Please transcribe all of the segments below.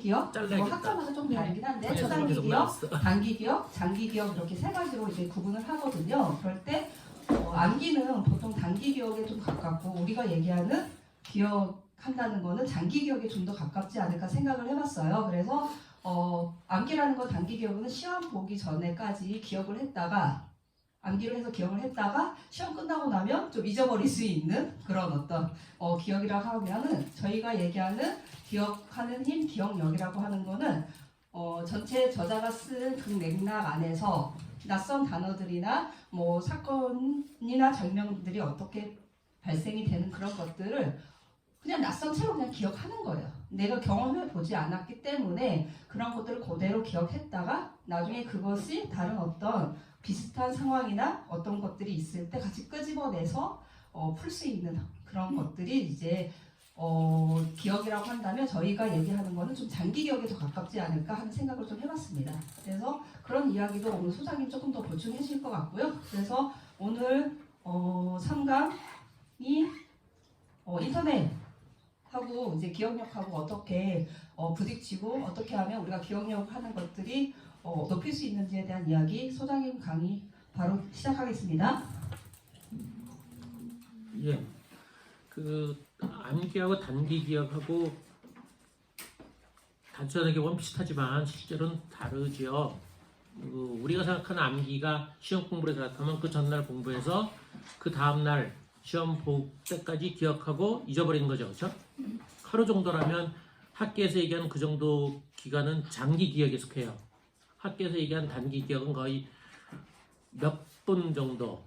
기억, 뭐 학자마다 좀 다르긴 한데 초단기 기억, 단기 기억, 장기 기억 이렇게 세 가지로 이제 구분을 하거든요. 그럴 때 암기는 보통 단기 기억에 좀 가깝고 우리가 얘기하는 기억한다는 거는 장기 기억에 좀 더 가깝지 않을까 생각을 해봤어요. 그래서 암기라는 건 단기 기억은 시험 보기 전에까지 기억을 했다가 암기를 해서 기억을 했다가 시험 끝나고 나면 좀 잊어버릴 수 있는 그런 어떤 기억이라고 하면은 저희가 얘기하는 기억하는 힘, 기억력이라고 하는 거는 전체 저자가 쓴 그 맥락 안에서 낯선 단어들이나 뭐 사건이나 장면들이 어떻게 발생이 되는 그런 것들을 그냥 낯선 채로 그냥 기억하는 거예요. 내가 경험해 보지 않았기 때문에 그런 것들을 그대로 기억했다가 나중에 그것이 다른 어떤 비슷한 상황이나 어떤 것들이 있을 때 같이 끄집어내서 풀 수 있는 그런 것들이 이제 기억이라고 한다면 저희가 얘기하는 거는 좀 장기 기억에 더 가깝지 않을까 하는 생각을 좀 해봤습니다. 그래서 그런 이야기도 오늘 소장님 조금 더 보충해 주실 것 같고요. 그래서 오늘 3강이 인터넷하고 이제 기억력하고 어떻게 부딪히고 어떻게 하면 우리가 기억력 하는 것들이 높일 수 있는지에 대한 이야기 소장님 강의 바로 시작하겠습니다. 예, 그 암기하고 단기 기억하고 단순하게 보면 비슷하지만 실제로는 다르죠. 우리가 생각하는 암기가 시험 공부를 생각하면 그 전날 공부해서 그 다음날 시험 볼 때까지 기억하고 잊어버리는 거죠. 그렇죠? 하루 정도라면 학교에서 얘기하는 그 정도 기간은 장기 기억에 속해요. 학교에서 얘기한 단기 기억은 거의 몇 분 정도,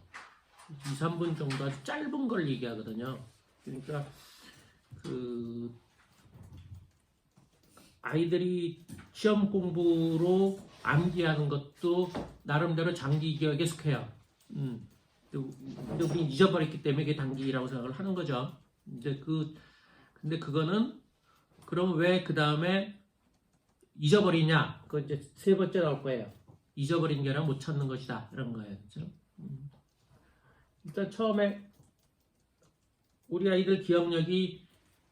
2, 3분 정도 아주 짧은 걸 얘기하거든요. 그러니까 그 아이들이 시험 공부로 암기하는 것도 나름대로 장기 기억에 속해요. 근데 우리 잊어버렸기 때문에 그게 단기라고 생각을 하는 거죠. 근데 그거는 그럼 왜 그 다음에 잊어버리냐? 그건 이제 세 번째 나올 거예요. 잊어버린 게 아니라 못 찾는 것이다. 이런 거예요. 그렇죠? 일단 처음에 우리 아이들 기억력이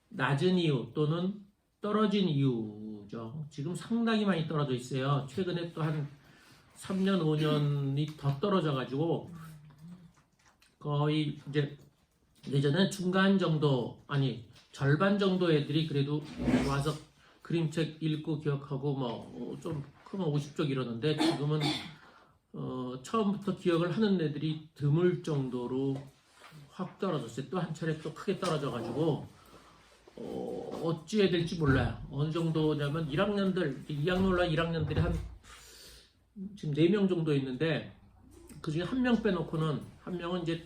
낮은 이유 또는 떨어진 이유죠. 지금 상당히 많이 떨어져 있어요. 최근에 또 한 3년, 5년이 더 떨어져가지고 거의 이제 예전에 중간 정도, 아니 절반 정도 애들이 그래도 와서 그림책 읽고 기억하고 뭐 좀 크면 50쪽 이러는데 지금은 처음부터 기억을 하는 애들이 드물 정도로 확 떨어졌어요. 또 한 차례 또 크게 떨어져가지고 어찌해야 될지 몰라요. 어느 정도냐면 1학년들, 2학년 올라 1학년들이 한 지금 4명 정도 있는데 그 중에 한 명 빼놓고는 한 명은 이제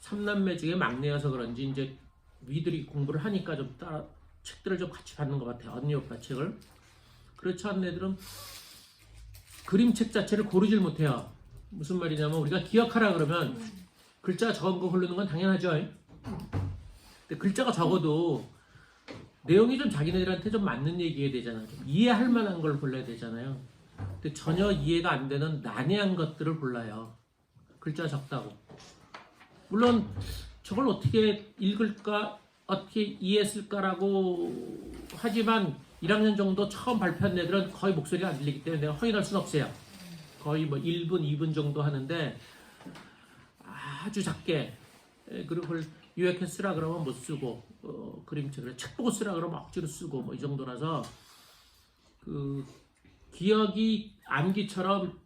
3남매 중에 막내여서 그런지 이제 위들이 공부를 하니까 좀 따라 책들을 좀 같이 받는 것 같아요. 언니 오빠 책을. 그렇지 않은 애들은 그림책 자체를 고르질 못해요. 무슨 말이냐면 우리가 기억하라 그러면 글자 적은 거 고르는 건 당연하죠. 근데 글자가 적어도 내용이 좀 자기네들한테 좀 맞는 얘기해야 되잖아요. 좀 이해할 만한 걸 골라야 되잖아요. 근데 전혀 이해가 안 되는 난해한 것들을 골라요. 글자 적다고. 물론 저걸 어떻게 읽을까, 어떻게 이해했을까라고 하지만 1학년 정도 처음 발표한 애들은 거의 목소리가 안 들리기 때문에 내가 확인할 수는 없어요. 거의 뭐 1분, 2분 정도 하는데 아주 작게 그리고 그걸 요약해 쓰라 그러면 못 쓰고 그림책을 책 보고 쓰라 그러면 억지로 쓰고 뭐 이 정도라서 그 기억이 암기처럼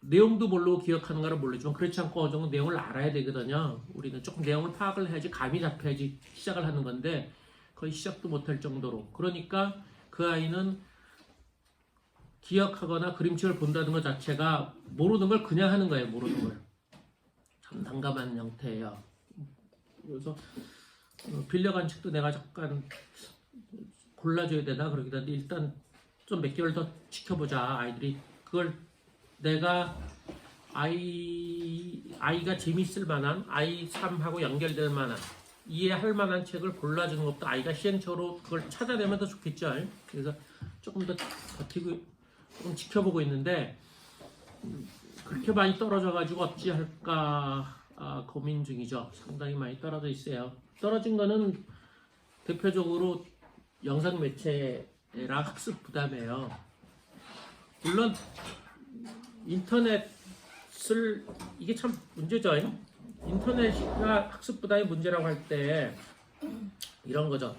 내용도 모르고 기억하는 거는 모르지만 그렇지 않고 어느 정도 내용을 알아야 되거든요. 우리는 조금 내용을 파악을 해야지 감이 잡혀야지 시작을 하는 건데 거의 시작도 못할 정도로. 그러니까 그 아이는 기억하거나 그림책을 본다는 것 자체가 모르는 걸 그냥 하는 거예요. 모르는 걸. 참 난감한 형태예요. 그래서 빌려간 책도 내가 잠깐 골라줘야 되나 그러기도 한데 일단 좀 몇 개월 더 지켜보자. 아이들이 그걸 내가 아이가 재밌을 만한 아이 삶하고 연결될 만한 이해할 만한 책을 골라주는 것도 아이가 시행착오로 그걸 찾아내면 더 좋겠죠. 그래서 조금 더 버티고 조금 지켜보고 있는데 그렇게 많이 떨어져가지고 어찌할까 고민 중이죠. 상당히 많이 떨어져 있어요. 떨어진 거는 대표적으로 영상 매체 학습 부담이에요. 물론 인터넷을 이게 참 문제죠. 인터넷이나 학습 부담의 문제라고 할 때 이런 거죠.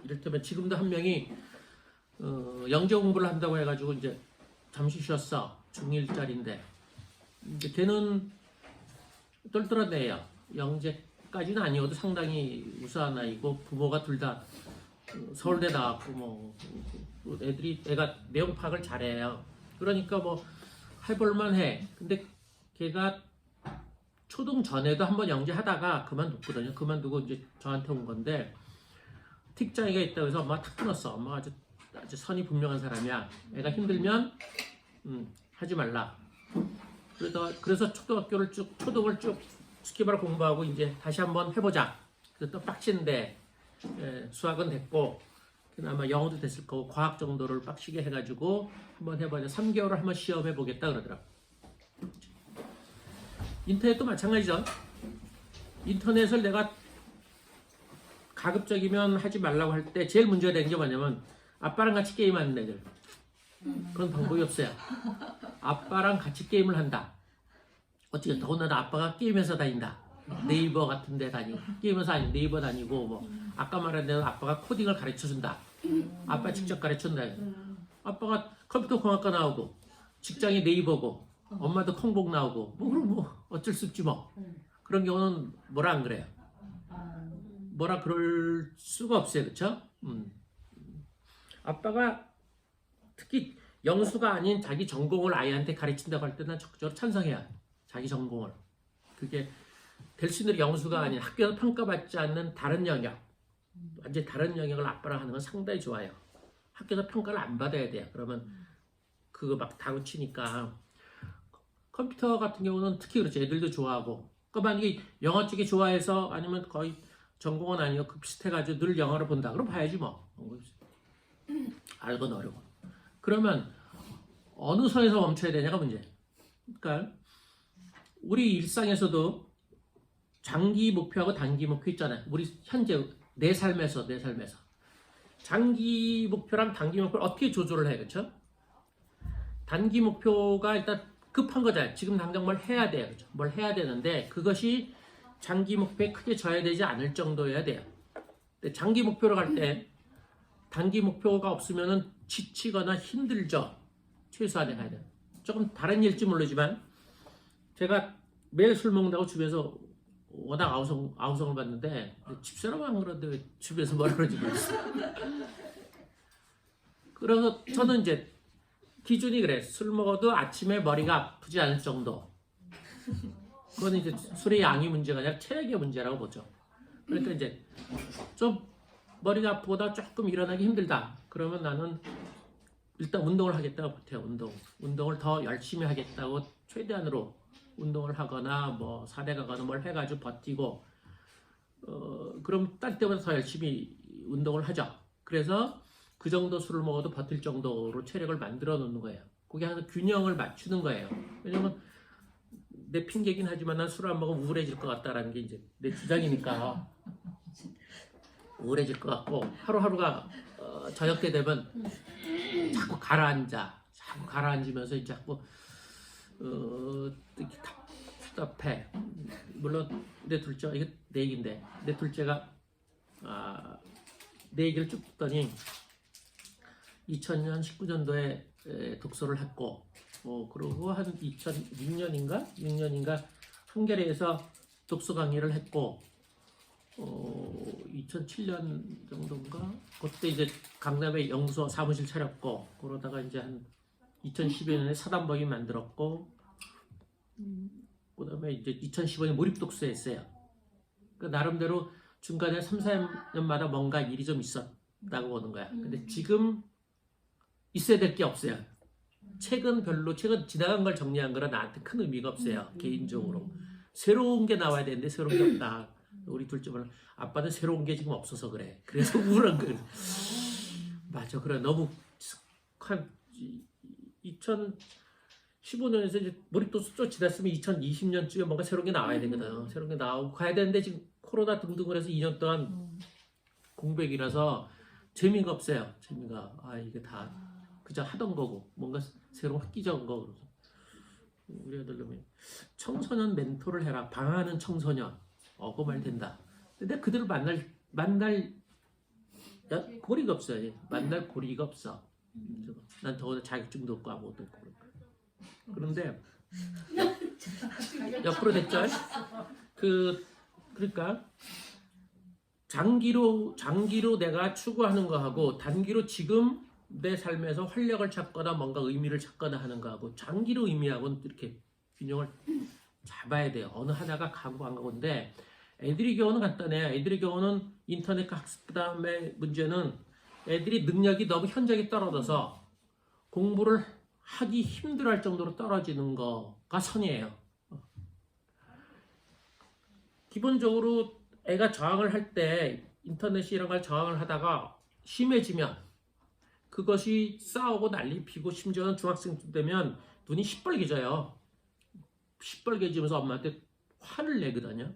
이를테면 지금도 한 명이 영재 공부를 한다고 해가지고 이제 잠시 쉬었어. 중1짜리인데 이제 걔는 똘똘한 애예요. 영재까지는 아니어도 상당히 우수한 아이고 부모가 둘 다 서울대 나왔고 뭐 애가 내용 파악을 잘해요. 그러니까 뭐 해볼만 해. 근데 걔가 초등 전에도 한번 영재 하다가 그만뒀거든요. 그만두고 이제 저한테 온 건데 틱장애가 있다고 해서 엄마가 탁 끊었어. 엄마가 아주 선이 분명한 사람이야. 애가 힘들면 하지 말라. 그래서 초등을 쭉 스키바를 공부하고 이제 다시 한번 해보자. 그래서 또 빡친데 수학은 됐고 아마 영어도 됐을 거고 과학 정도를 빡시게 해가지고 한번 해보자. 3개월을 한번 시험해 보겠다 그러더라고. 인터넷도 마찬가지죠. 인터넷을 내가 가급적이면 하지 말라고 할 때 제일 문제가 되는 게 뭐냐면 아빠랑 같이 게임하는 애들. 그런 방법이 없어요. 아빠랑 같이 게임을 한다. 어떻게 더군다나 아빠가 게임회사 다닌다. 네이버 같은 데 다니고 게임회사 아니고 네이버 다니고 뭐 아까 말한 대로 아빠가 코딩을 가르쳐준다. 아빠 직접 가르쳐준다. 아빠가 컴퓨터 공학과 나오고 직장이 네이버고 엄마도 콩복 나오고 뭐 어쩔 수 없지 뭐. 그런 경우는 뭐라 안 그래요. 뭐라 그럴 수가 없어요. 그쵸? 아빠가 특히 영수가 아닌 자기 전공을 아이한테 가르친다고 할 때는 적극적으로 찬성해야 자기 전공을. 그게 될 수 있는 영수가 아닌 학교에서 평가받지 않는 다른 영역, 완전히 다른 영역을 아빠랑 하는 건 상당히 좋아요. 학교에서 평가를 안 받아야 돼요. 그러면 그거 막 다루치니까. 컴퓨터 같은 경우는 특히 그렇죠. 애들도 좋아하고. 그러니까 만약에 영어 쪽이 좋아해서 아니면 거의 전공은 아니고 그 비슷해가지고 늘 영어를 본다. 그럼 봐야지 뭐. 알건 어려워. 그러면 어느 선에서 멈춰야 되냐가 문제. 그러니까 우리 일상에서도 장기 목표하고 단기 목표 있잖아요. 우리 현재 내 삶에서 장기 목표랑 단기 목표를 어떻게 조절을 해, 그렇죠? 단기 목표가 일단 급한 거잖아요. 지금 당장 뭘 해야 돼요, 그렇죠? 뭘 해야 되는데 그것이 장기 목표에 크게 저해되지 않을 정도여야 돼요. 근데 장기 목표로 갈 때 단기 목표가 없으면은 지치거나 힘들죠. 최소한에 가야 돼요. 조금 다른 일일지 모르지만 제가 매일 술 먹는다고 주변에서 워낙 아우성을 받는데 집사람 안 그러는데 왜 주변에서 뭐라 그러지 모르겠어요. 그래서 저는 이제 기준이 그래. 술 먹어도 아침에 머리가 아프지 않을 정도. 그건 이제 술의 양이 문제가 아니라 체력의 문제라고 보죠. 그러니까 이제 좀 머리가 아프거나 조금 일어나기 힘들다. 그러면 나는 일단 운동을 하겠다고 버텨요. 운동을 더 열심히 하겠다고 최대한으로 운동을 하거나 뭐 산에 가거나 뭘 해가지고 버티고 그럼 딴 때보다 더 열심히 운동을 하죠. 그래서 그 정도 술을 먹어도 버틸 정도로 체력을 만들어 놓는 거예요. 그게 항상 균형을 맞추는 거예요. 왜냐면 내 핑계긴 하지만 난 술 안 먹으면 우울해질 것 같다라는 게 이제 내 주장이니까 우울해질 것 같고 하루하루가 저녁 때 되면 자꾸 가라앉으면서 이제 자꾸 답답해. 물론 내 둘째, 이게 내 얘기인데 내 둘째가 내 얘기를 쭉 듣더니 2000년 19년도에 독서를 했고 그리고 한 2006년인가 한겨레에서 독서 강의를 했고 2007년 정도인가 그때 이제 강남에 영서 사무실 차렸고 그러다가 이제 한 2012년에 사단법인 만들었고 그다음에 이제 2015년에 몰입독서 했어요. 그러니까 나름대로 중간에 3, 4년마다 뭔가 일이 좀 있었다고 보는 거야. 근데 지금 있어야 될 게 없어요. 최근 지나간 걸 정리한 거라 나한테 큰 의미가 없어요. 개인적으로. 새로운 게 나와야 되는데 새로운 게 없다. 우리 둘째 말 아빠는 새로운 게 지금 없어서 그래. 그래서 우울한 거야. 맞아. 그래. 너무 한 2015년에서 이제 몰입독서 좀 지났으면 2020년쯤에 뭔가 새로운 게 나와야 되거든. 새로운 게 나오고 가야 되는데 지금 코로나 등등을 해서 2년 동안 공백이라서 재미가 없어요. 재미가 이게 다 그저 하던 거고 뭔가 새로운 획기적인 거. 그래서 우리 아들놈이 청소년 멘토를 해라. 방황하는 청소년. 그 말 된다. 근데 그들을 만날 고리가 없어요. 만날 고리가 없어. 난 더구나 자격증도 없고 아무것도 없고. 그런데 옆으로 됐죠? 그러니까 장기로 내가 추구하는 거하고 단기로 지금 내 삶에서 활력을 찾거나 뭔가 의미를 찾거나 하는 거하고 장기로 의미하고는 이렇게 균형을 잡아야 돼요. 어느 하나가 가고 안 가고인데 애들의 경우는 간단해요. 애들의 경우는 인터넷 학습 그다음에 문제는 애들이 능력이 너무 현저하게 떨어져서 공부를 하기 힘들어할 정도로 떨어지는 거가 선이에요. 기본적으로 애가 저항을 할 때 인터넷 이런 걸 저항을 하다가 심해지면 그것이 싸우고 난리 피고 심지어는 중학생쯤 되면 눈이 시뻘개져요. 시뻘개지면서 엄마한테 화를 내거든요.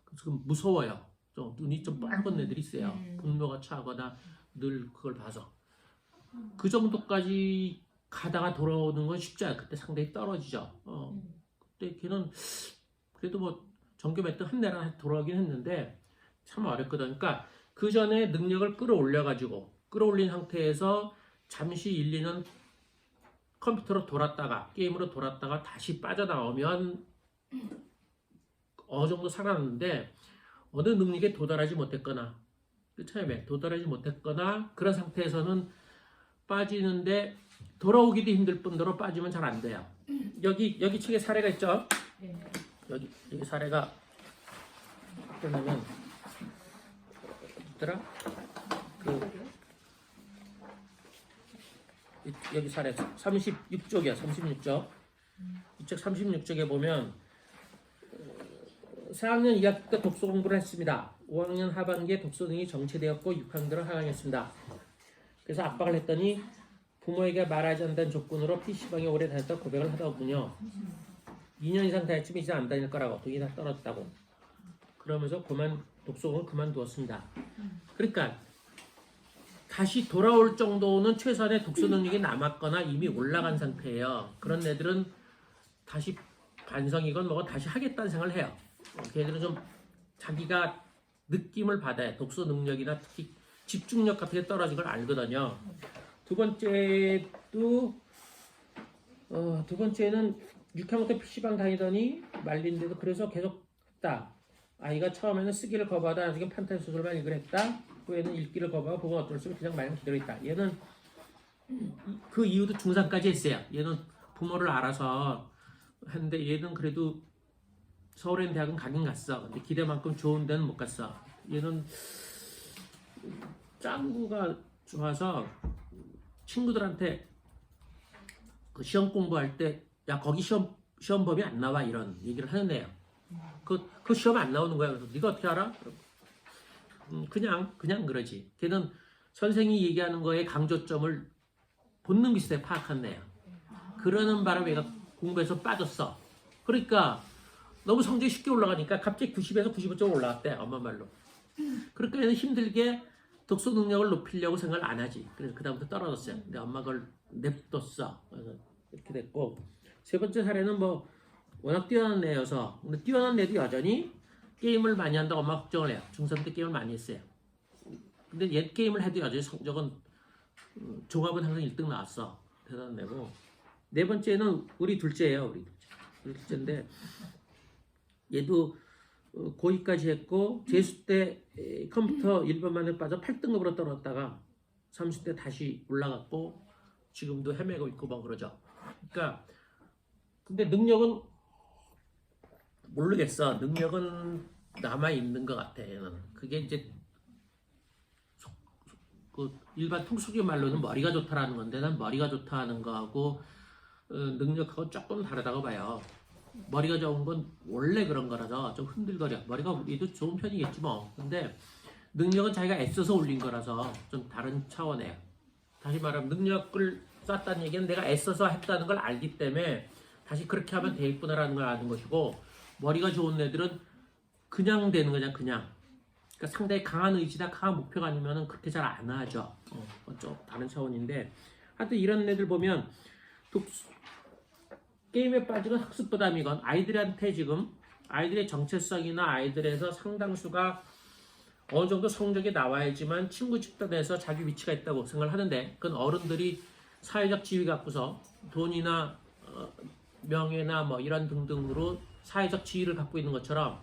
그래서 무서워요. 좀 눈이 좀 빨간 애들이 있어요. 분노가 차거나 늘 그걸 봐서 그 정도까지 가다가 돌아오는 건 쉽지 않아요. 그때 상당히 떨어지죠. 그때 걔는 그래도 뭐 전교 몇 등 한 내라 돌아오긴 했는데 참 어렵거든. 그러니까 그 전에 능력을 끌어올린 상태에서 잠시 1, 2년 컴퓨터로 돌았다가 게임으로 돌았다가 다시 빠져나오면 어느 정도 살아났는데 어느 능력에 도달하지 못했거나 처음에 도달하지 못했거나 그런 상태에서는 빠지는데 돌아오기도 힘들 뿐더러 빠지면 잘 안 돼요. 여기 책에 사례가 있죠. 여기 사례가 그러면 있더라. 여기 사례 36쪽이야. 36쪽. 이 책 36쪽에 보면 4학년 2학기 때 독서 공부를 했습니다. 5학년 하반기에 독서 등이 정체되었고 6학년으로 하강했습니다. 그래서 압박을 했더니 부모에게 말하지 않는다는 조건으로 PC방에 오래 다녔다 고백을 하더군요. 2년 이상 다녔지만 이제 안 다닐 거라고 돈이 다 떨어졌다고. 그러면서 독서공을 그만두었습니다. 그러니까 다시 돌아올 정도는 최소한의 독서 능력이 남았거나 이미 올라간 상태예요. 그런 애들은 다시 반성이건 뭐건 다시 하겠다는 생각을 해요. 걔들은 좀 자기가 느낌을 받아야 독서 능력이나 특히 집중력 같은 게 떨어진 걸 알거든요. 두 번째는 6학년 때 PC방 다니더니 말린데도 그래서 계속 했다. 아이가 처음에는 쓰기를 거부하다 나중에 판타지 소설만 읽으려 했다. 후에는 읽기를 거부하고 보고 어떨 수 없이 그냥 말만 기다려 있다. 얘는 그 이후도 중3까지 했어요. 얘는 부모를 알아서 했는데 얘는 그래도 서울에 있는 대학은 가긴 갔어. 근데 기대만큼 좋은 데는 못 갔어. 얘는 짱구가 좋아서 친구들한테 그 시험 공부할 때 야 거기 시험 범위 안 나와 이런 얘기를 하는 애예요. 그 시험 안 나오는 거야. 그래서 네가 어떻게 알아? 그냥 그러지. 걔는 선생이 얘기하는 거에 강조점을 본능 비슷하게 파악한 애야. 그러는 바람에 얘가 공부에서 빠졌어. 그러니까 너무 성적이 쉽게 올라가니까 갑자기 90에서 95점 올라갔대. 엄마 말로. 그러니까 얘는 힘들게 독서 능력을 높이려고 생각을 안 하지. 그래서 그 다음부터 떨어졌어요. 근데 엄마가 그걸 냅뒀어. 그래서 이렇게 됐고 세 번째 사례는 뭐 워낙 뛰어난 애여서 근데 뛰어난 애도 여전히 게임을 많이 한다고 엄마가 걱정을 해요. 중3 때 게임을 많이 했어요. 근데 얘 게임을 해도 여전히 성적은 종합은 항상 1등 나왔어. 대단한 애고 네 번째는 우리 둘째예요. 우리 둘째인데 얘도 고2까지 했고 재수 때 컴퓨터 1번만에 빠져 8등급으로 떨어졌다가 30대 다시 올라갔고 지금도 헤매고 있고 뭐 그러죠. 그러니까 근데 능력은 모르겠어. 능력은 남아있는 것 같아. 얘는. 그게 이제 그 일반 통속의 말로는 머리가 좋다라는 건데 난 머리가 좋다는 거하고 능력하고 조금 다르다고 봐요. 머리가 좋은 건 원래 그런 거라서 좀 흔들거려. 머리가 우리도 좋은 편이겠지 뭐. 근데 능력은 자기가 애써서 올린 거라서 좀 다른 차원이에요. 다시 말하면 능력을 쌓았다는 얘기는 내가 애써서 했다는 걸 알기 때문에 다시 그렇게 하면 되겠구나라는 걸 아는 것이고 머리가 좋은 애들은 그냥 되는 거냐 그냥 그러니까 상당히 강한 의지나 강한 목표가 아니면은 그렇게 잘 안 하죠. 좀 다른 차원인데 하여튼 이런 애들 보면 게임에 빠지건 학습 부담이건 아이들한테 지금 아이들의 정체성이나 아이들에서 상당수가 어느 정도 성적이 나와야지만 친구 집단에서 자기 위치가 있다고 생각을 하는데 그건 어른들이 사회적 지위 갖고서 돈이나 명예나 뭐 이런 등등으로 사회적 지위를 갖고 있는 것처럼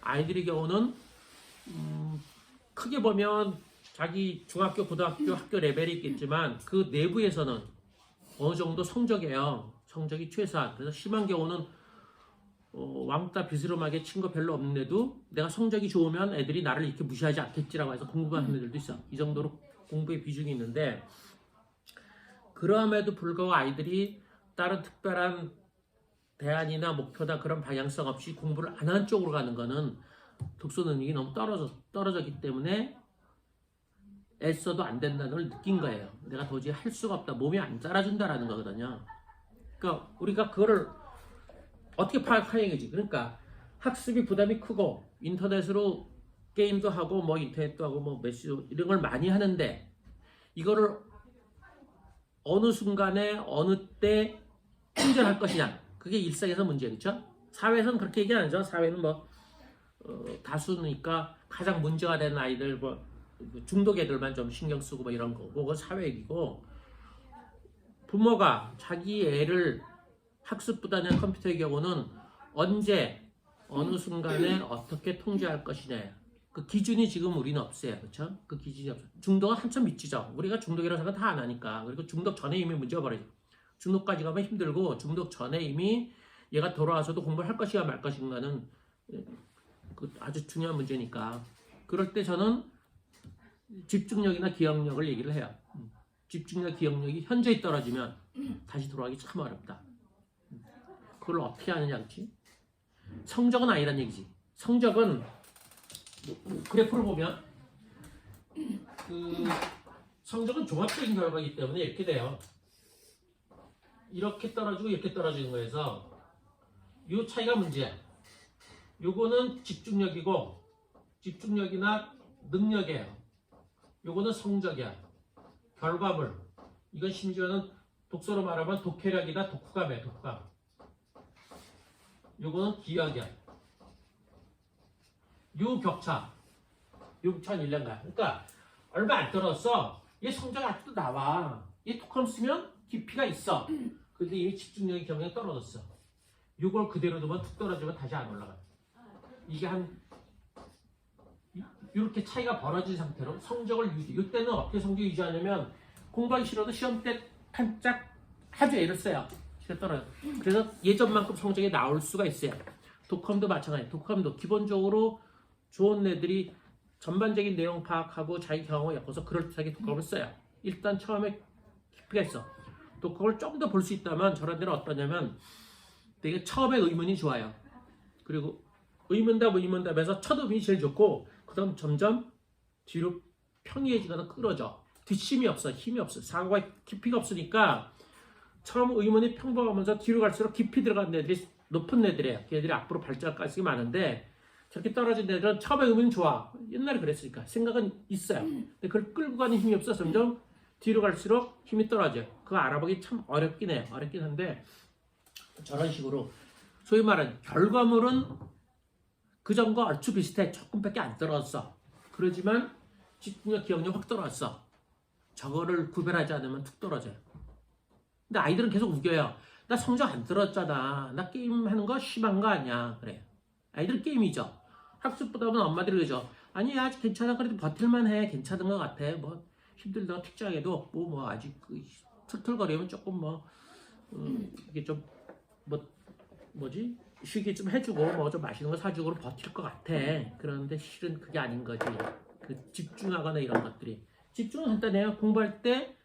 아이들의 경우는 크게 보면 자기 중학교, 고등학교, 학교 레벨이 있겠지만 그 내부에서는 어느 정도 성적이에요. 성적이 최소한. 그래서 심한 경우는 왕따 비스름하게 친구 별로 없는데도 내가 성적이 좋으면 애들이 나를 이렇게 무시하지 않겠지라고 해서 공부하는 애들도 있어. 이 정도로 공부의 비중이 있는데 그럼에도 불구하고 아이들이 다른 특별한 대안이나 목표나 그런 방향성 없이 공부를 안 하는 쪽으로 가는 거는 독서 능력이 너무 떨어졌기 때문에 애써도 안 된다는 걸 느낀 거예요. 내가 도저히 할 수가 없다. 몸이 안 따라준다라는 거거든요. 그러니까 우리가 그거를 어떻게 파악하는 얘기지. 그러니까 학습이 부담이 크고 인터넷으로 게임도 하고 뭐 인터넷도 하고 뭐 메시지 이런 걸 많이 하는데 이거를 어느 순간에 어느 때 충전할 것이냐. 그게 일상에서 문제예요. 그렇죠? 사회에서는 그렇게 얘기 안 하죠. 사회는 뭐 다수니까 가장 문제가 되는 아이들 뭐 중독 애들만 좀 신경 쓰고 뭐 이런 거고 그건 사회 얘기고 부모가 자기 애를 학습보다는 컴퓨터의 경우는 언제 어느 순간에 어떻게 통제할 것이냐 그 기준이 지금 우리는 없어요. 그렇죠? 그 기준이 없어요. 중독은 한참 미치죠. 우리가 중독이라는 생각 다 안 하니까. 그리고 중독 전에 이미 문제가 벌어져. 중독까지 가면 힘들고 중독 전에 이미 얘가 돌아와서도 공부를 할 것인가 말 것인가는 그 아주 중요한 문제니까. 그럴 때 저는 집중력이나 기억력을 얘기를 해요. 집중력, 기억력이 현저히 떨어지면 다시 돌아가기 참 어렵다. 그걸 어떻게 하느냐, 그렇지? 성적은 아니란 얘기지. 성적은 그래프를 보면 그 성적은 종합적인 결과이기 때문에 이렇게 돼요. 이렇게 떨어지고 이렇게 떨어지는 거에서 이 차이가 문제야. 요거는 집중력이고 집중력이나 능력이에요. 요거는 성적이야. 결과물. 이건 심지어는 독서로 말하면 독해력이나 독후감이야. 독후감. 요거는 기억이야. 요 격차. 6,001년가. 그러니까 얼마 안 떨었어. 얘 성적 아직도 나와. 얘 독감 쓰면 깊이가 있어. 근데 이미 집중력이 경향이 떨어졌어. 요걸 그대로 두면 툭 떨어지면 다시 안 올라가. 이게 이렇게 차이가 벌어진 상태로 성적을 유지. 이때는 어떻게 성적 유지하냐면 공부하기 싫어도 시험 때 반짝 아주 애를 써요. 시험 떨어요. 그래서 예전만큼 성적이 나올 수가 있어요. 독감도 마찬가지. 독감도 기본적으로 좋은 애들이 전반적인 내용 파악하고 자기 경험을 엮어서 그럴듯하게 독감을 써요. 일단 처음에 깊이가 있어. 독감을 좀 더 볼 수 있다면 저런 데는 어떠냐면 되게 처음에 의문이 좋아요. 그리고 의문답에서 첫 의문이 제일 좋고 그 다음 점점 뒤로 평이해지거나 끌어져. 뒷심이 없어. 힘이 없어. 사고가 깊이가 없으니까 처음 의문이 평범하면서 뒤로 갈수록 깊이 들어간 애들이 높은 애들이에요. 걔들이 앞으로 발전할 가능성이 많은데 저렇게 떨어진 애들은 처음에 의문이 좋아. 옛날에 그랬으니까 생각은 있어요. 근데 그걸 끌고 가는 힘이 없어서 점점 뒤로 갈수록 힘이 떨어져요. 그거 알아보기 참 어렵긴 해요. 어렵긴 한데 저런 식으로 소위 말하는 결과물은 그전과 얼추 비슷해. 조금밖에 안 떨어졌어. 그러지만 집중력, 기억력 확 떨어졌어. 저거를 구별하지 않으면 툭 떨어져요. 근데 아이들은 계속 우겨요. 나 성적 안 떨어졌잖아. 나 게임하는 거 심한 거 아니야. 그래. 아이들은 게임이죠. 학습보다는 엄마들이 그러죠. 아니 아직 괜찮아. 그래도 버틸만 해. 괜찮은 것 같아. 뭐 힘들다 특정해도 뭐 아직 툴툴거리면 조금 이게 좀 뭐지? 쉬게 좀 해주고 뭐 좀 맛있는 거 사주고 버틸 것 같아. 그런데 실은 그게 아닌 거지. 그 집중하거나 이런 것들이. 집중은 간단해요. 공부할 때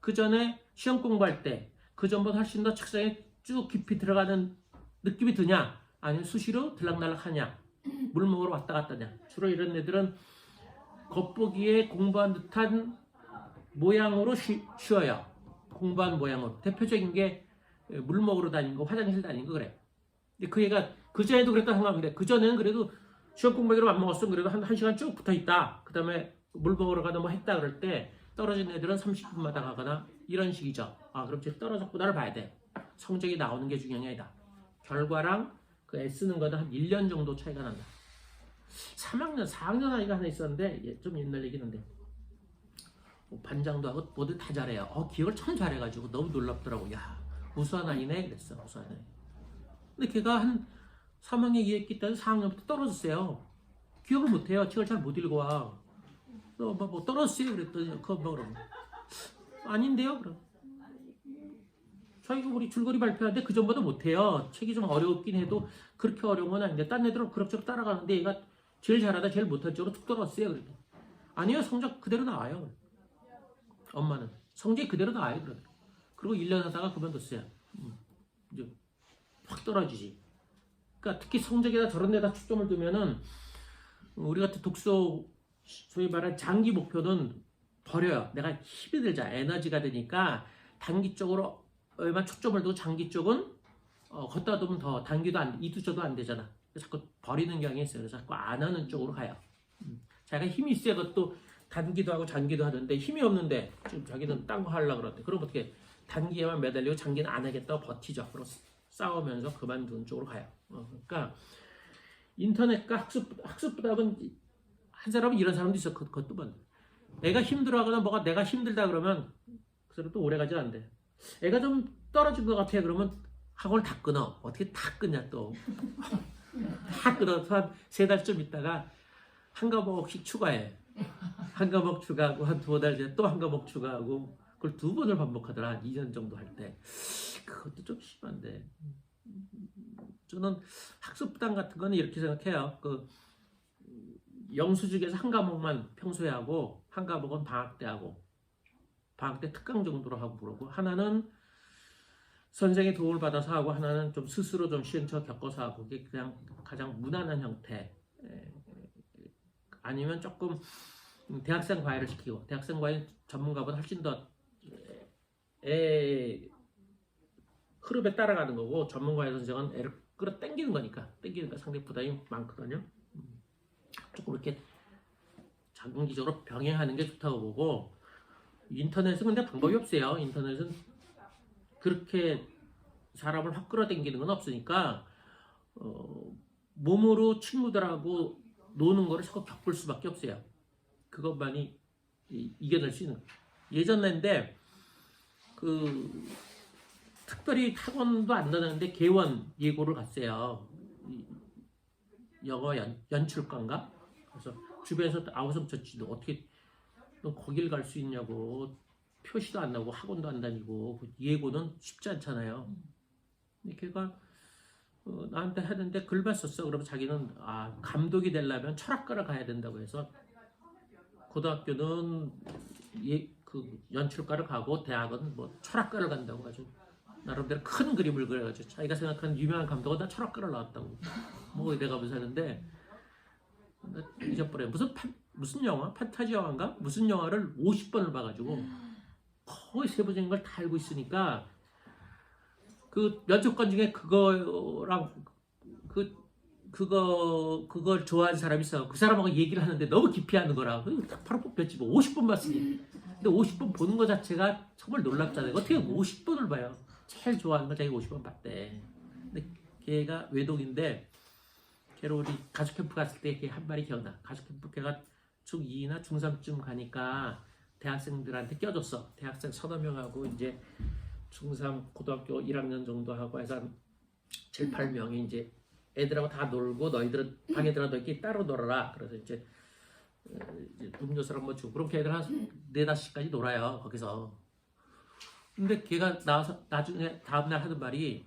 그 전에 시험 공부할 때 그 전보다 훨씬 더 책상에 쭉 깊이 들어가는 느낌이 드냐? 아니면 수시로 들락날락 하냐? 물 먹으러 왔다 갔다 하냐? 주로 이런 애들은 겉보기에 공부한 듯한 모양으로 쉬어요. 공부한 모양으로. 대표적인 게 물 먹으러 다니는 거, 화장실 다니는 거 그래. 근데 그 애가 그전에도 그랬다 생각하는데 그전에는 그래도 시험 공부하기로 안 먹었어. 그래도 한 시간 쭉 붙어 있다. 그 다음에 물 먹으러 가다 뭐 했다 그럴 때 떨어진 애들은 30분마다 가거나 이런 식이죠. 아, 그럼 쟤 떨어졌구나를 봐야 돼. 성적이 나오는 게 중요한 게 아니다. 결과랑 그 애쓰는 거는 한 1년 정도 차이가 난다. 3학년, 4학년 아이가 하나 있었는데 좀 옛날 얘기는 한데 반장도 하고 모두 다 잘해요. 기억을 참 잘해가지고 너무 놀랍더라고. 야, 우수한 아이네 그랬어. 우수한 아이. 근데 걔가 한 3학년 2학기 때 4학년부터 떨어졌어요. 기억을 못해요. 책을 잘 못 읽어 와. 뭐 떨어졌어요 그랬더니 그거 뭐 그러면 아닌데요 그럼. 저희가 우리 줄거리 발표하는데 그 전보다 못해요. 책이 좀 어렵긴 해도 그렇게 어려운 건 아닌데 딴 애들은 그럭저럭 따라가는데 얘가 제일 잘하다 제일 못할 쪽으로 툭 떨어졌어요. 그랬더니 아니요 성적 그대로 나와요. 엄마는 성적이 그대로 나와요. 그리고 1년 하다가 그만뒀어요. 이제 확 떨어지지. 그러니까 특히 성적에다 저런 데다 초점을 두면은 우리 같은 독서 소위 말하는 장기 목표는 버려요. 내가 힘이 들자 에너지가 되니까 단기 쪽으로 얼마 초점을 두고 장기 쪽은 걷다 두면 더 단기도 안 이두저도 안 되잖아. 자꾸 버리는 경향이 있어요. 그래서 자꾸 안 하는 쪽으로 가요. 자기가 힘이 있어야 그것도 단기도 하고 장기도 하는데 힘이 없는데 지금 자기는 딴 거 하려고 그러는데 그럼 어떻게 단기에만 매달리고 장기는 안 하겠다고 버티죠. 그럼 싸우면서 그만두는 쪽으로 가요. 그러니까 인터넷과 학습보다는 한 사람은 이런 사람도 있어. 그것도 뭐 애가 힘들어하거나 뭐가 내가 힘들다 그러면 그 사람 또 오래 가지 않대. 애가 좀 떨어진 것 같아 그러면 학원을 다 끊어. 어떻게 다 끊냐 또. 다 끊어서 한 3달쯤 있다가 한 과목씩 추가해. 한 과목 추가하고 한 2달 뒤에 또 한 과목 추가하고 그걸 2번을 반복하더라. 한 2년 정도 할 때. 그것도 좀 심한데. 저는 학습 부담 같은 거는 이렇게 생각해요. 그 영수증에서 한 과목만 평소에 하고 한 과목은 방학 때 하고 방학 때 특강 정도로 하고 그러고 하나는 선생의 도움을 받아서 하고 하나는 좀 스스로 좀 시행착오 겪어서 하고 그게 그냥 가장 무난한 형태. 아니면 조금 대학생 과외를 시키고 대학생 과외 전문가보다 훨씬 더 흐름에 따라가는 거고 전문가의 선생은 애를 끌어당기는 거니까 상당히 부담이 많거든요. 조금 이렇게 장기적으로 병행하는 게 좋다고 보고 인터넷은 근데 방법이 없어요. 인터넷은 그렇게 사람을 확 끌어당기는 건 없으니까 몸으로 친구들하고 노는 거를 자꾸 겪을 수밖에 없어요. 그것만이 이겨낼 수 있는 거예요. 예전인데 특별히 학원도 안 다녔는데 개원 예고를 갔어요. 영어 연출과인가? 그래서 주변에서 아우성 쳤지. 너 어떻게 너 거길 갈 수 있냐고. 표시도 안 나고 학원도 안 다니고 예고는 쉽지 않잖아요. 근데 걔가 나한테 하는데 글 봤었어. 그러면 자기는 감독이 되려면 철학과를 가야 된다고 해서 고등학교는 그 연출과를 가고 대학은 뭐 철학과를 간다고 가지고 나름대로 큰 그림을 그려가지고 자기가 생각하는 유명한 감독은 다 철학과를 나왔다고 뭐 이래가면서 하는데 잊어버려요. 무슨 영화? 판타지 영화인가? 무슨 영화를 50번을 봐가지고 거의 세부적인 걸 다 알고 있으니까 그 연습관 중에 그거랑 그걸 좋아하는 사람이 있어. 그 사람하고 얘기를 하는데 너무 깊이 하는 거라. 바로 뽑혔지 뭐 50번 봤으니. 근데 50번 보는 거 자체가 정말 놀랍잖아요. 어떻게 50번을 봐요? 제일 좋아하는 걸 자기가 50번 봤대. 근데 걔가 외동인데 걔를 우리 가족 캠프 갔을 때 걔 한 말이 기억나. 가족 캠프 걔가 중2나 중3쯤 가니까 대학생들한테 껴줬어. 대학생 서너 명하고 이제 중3 고등학교 1학년 정도 하고 해서 한 7, 8명이 이제 애들하고 다 놀고 너희들은 방에 들어가 너희끼리 따로 놀아라. 그래서 이제 음료수랑 뭐 주고 그럼 걔들 한 4-5시까지 놀아요. 거기서. 근데 걔가 나와서 나중에 다음날 하는 말이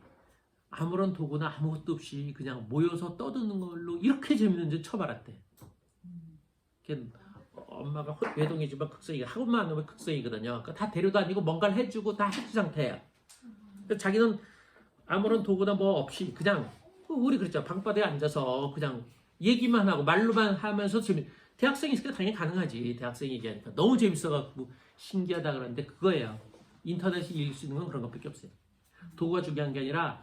아무런 도구나 아무것도 없이 그냥 모여서 떠드는 걸로 이렇게 재밌는 줄 처음 알았대. 걔 엄마가 외동이지만 극성이가 학원만 안 오면 극성이거든요. 그러니까 다 데려다니고 뭔가를 해주고 다 해준 상태예요. 자기는 아무런 도구나 뭐 없이 그냥 우리 그랬죠. 방바닥에 앉아서 그냥 얘기만 하고 말로만 하면서 대학생이 있으니까 당연히 가능하지. 대학생이 얘기하니까 너무 재밌어갖고 신기하다 그러는데 그거예요. 인터넷이 이길 수 있는 건 그런 것밖에 없어요. 도구가 중요한 게 아니라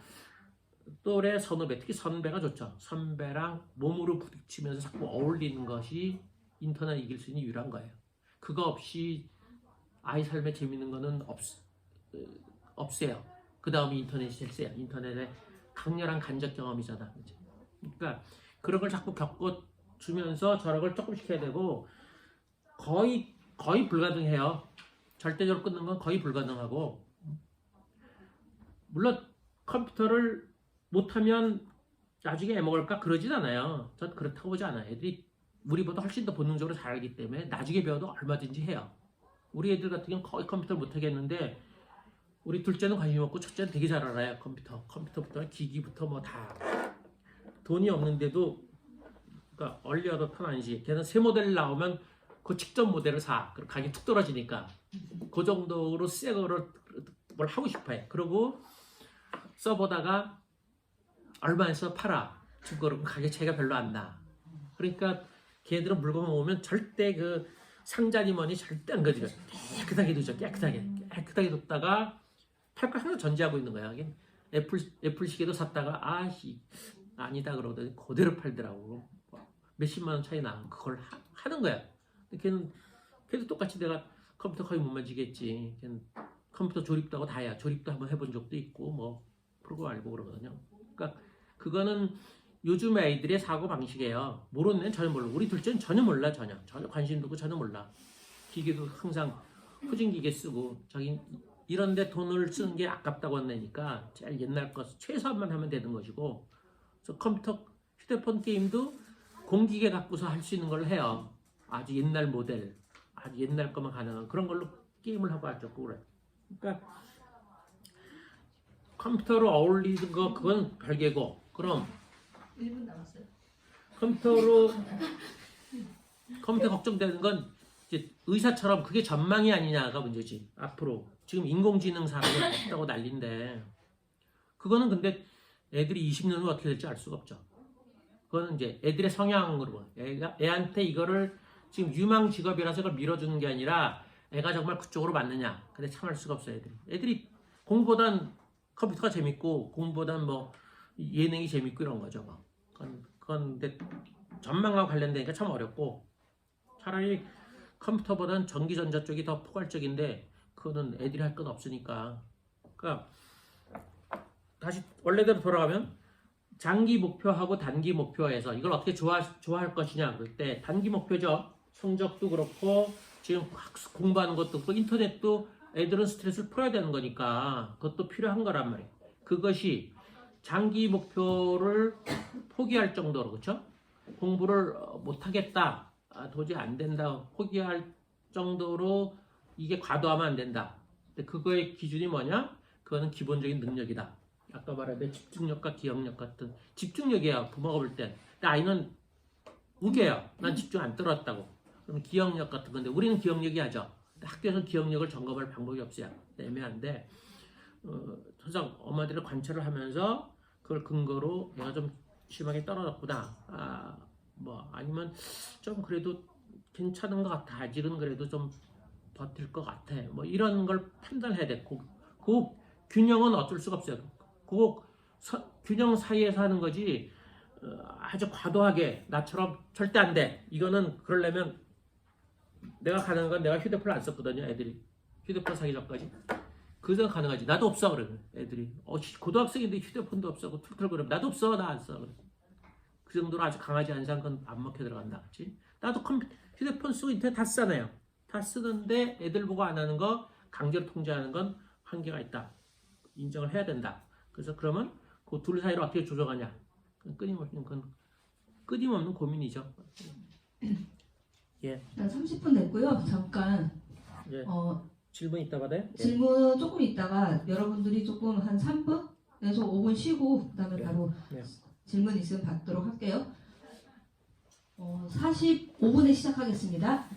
또래 선후배, 특히 선배가 좋죠. 선배랑 몸으로 부딪히면서 자꾸 어울리는 것이 인터넷 이길 수 있는 유일한 거예요. 그거 없이 아이 삶에 재밌는 거는 없어요. 그 다음에 인터넷이 제일 세요. 인터넷에 강렬한 간접 경험이잖아. 그치? 그러니까 그런 걸 자꾸 겪어주면서 저런 걸 조금씩 해야 되고 거의 불가능해요. 절대적으로 끊는 건 거의 불가능하고 물론 컴퓨터를 못하면 나중에 애먹을까 그러진 않아요. 전 그렇다고 보지 않아요. 애들이 우리보다 훨씬 더 본능적으로 잘 알기 때문에 나중에 배워도 얼마든지 해요. 우리 애들 같은 경우는 거의 컴퓨터를 못하겠는데 우리 둘째는 관심 없고 첫째는 되게 잘 알아요. 컴퓨터부터 기기부터 뭐 다 돈이 없는데도 그러니까 얼리 어답터는 아니지. 걔는 새 모델 나오면 그 직전 모델을 사. 그럼 가격이 툭 떨어지니까 그 정도로 새 거를 뭘 하고 싶어해. 그리고 써보다가 얼마에서 팔아. 그럼 가격 차이가 별로 안 나. 그러니까 걔들은 물건 오면 절대 그 상자니 뭐니 절대 안 가지고 깨끗하게 두죠. 깨끗하게 뒀다가 팔 거 항상 전제하고 있는 거야. 애플 시계도 샀다가 아니다 그러더니 그대로 팔더라고. 몇십만 원 차이 나. 그걸 하는 거야. 걔도 똑같이 내가 컴퓨터 거의 못 만지겠지. 걔는 컴퓨터 조립도 하고 다 해야. 조립도 한번 해본 적도 있고 뭐 그러고 알고 그러거든요. 그러니까 그거는 요즘 아이들의 사고 방식이에요. 모르는 애는 전혀 몰라. 우리 둘째는 전혀 몰라. 전혀 관심도 없고 전혀 몰라. 기계도 항상 후진 기계 쓰고 자기 이런데 돈을 쓰는 게 아깝다고 한다니까 제일 옛날 거 최소한만 하면 되는 것이고 그래서 휴대폰 게임도 공기계 갖고서 할 수 있는 걸 해요. 아주 옛날 모델, 아주 옛날 거만 가능한 그런 걸로 게임을 하고 하죠. 그래. 그러니까 컴퓨터로 어울리는 거 그건 별개고 그럼 1분 남았어요. 컴퓨터 걱정되는 건 이제 의사처럼 그게 전망이 아니냐가 문제지. 앞으로 지금 인공지능 사람이 없다고 난리인데 그거는 근데 애들이 20년 후 어떻게 될지 알 수가 없죠. 그거는 이제 애들의 성향으로 봐. 애한테 이거를 지금 유망 직업이라서 그걸 밀어주는 게 아니라 애가 정말 그쪽으로 맞느냐. 근데 참을 수가 없어요. 애들이 공부보단 컴퓨터가 재밌고 공부보단 뭐 예능이 재밌고 이런 거죠. 뭐. 그건 근데 전망과 관련되니까 참 어렵고 차라리 컴퓨터보다는 전기전자 쪽이 더 포괄적인데 그거는 애들이 할 건 없으니까. 그러니까 다시 원래대로 돌아가면 장기 목표하고 단기 목표에서 이걸 어떻게 좋아할 것이냐 그럴 때 단기 목표죠. 성적도 그렇고 지금 공부하는 것도 그렇고 인터넷도 애들은 스트레스를 풀어야 되는 거니까 그것도 필요한 거란 말이에요. 그것이 장기 목표를 포기할 정도로 그렇죠? 공부를 못하겠다. 도저히 안 된다. 포기할 정도로 이게 과도하면 안 된다. 근데 그거의 기준이 뭐냐? 그거는 기본적인 능력이다. 아까 말한 집중력과 기억력 같은 집중력이야 부모가 볼 땐. 근데 아이는 우겨요. 난 집중 안 떨었다고. 그럼 기억력 같은 건데 우리는 기억력이 하죠. 학교에서 기억력을 점검할 방법이 없어요. 애매한데 항상 엄마들의 관찰을 하면서 그걸 근거로 내가 좀 심하게 떨어졌구나. 아니면 좀 그래도 괜찮은 것 같아. 아직은 그래도 좀 버틸 것 같아. 뭐 이런 걸 판단해야 돼. 그 균형은 어쩔 수가 없어요. 균형 사이에서 하는 거지 아주 과도하게 나처럼 절대 안 돼. 이거는 그러려면 내가 가능한 건 내가 휴대폰을 안 썼거든요. 애들이 휴대폰 사기 전까지. 그래서 가능하지. 나도 없어 그래. 애들이 고등학생인데 휴대폰도 없어. 툴툴거려. 나도 없어. 나 안 써. 그 정도로 아주 강하지 않은 사람 건 안 먹혀 들어간다. 그렇지? 나도 휴대폰 쓰고 인터넷 다 쓰잖아요. 다 쓰는데 애들 보고 안 하는 거 강제로 통제하는 건 한계가 있다. 인정을 해야 된다. 그래서 그러면 그 둘 사이를 어떻게 조정하냐? 끊임없는 고민이죠. 예. 30분 됐고요. 잠깐 예. 질문 있다 받아요? 질문 조금 있다가 여러분들이 조금 한 3분에서 5분 쉬고 그다음에 바로 질문 있으면 받도록 할게요. 45분에 시작하겠습니다.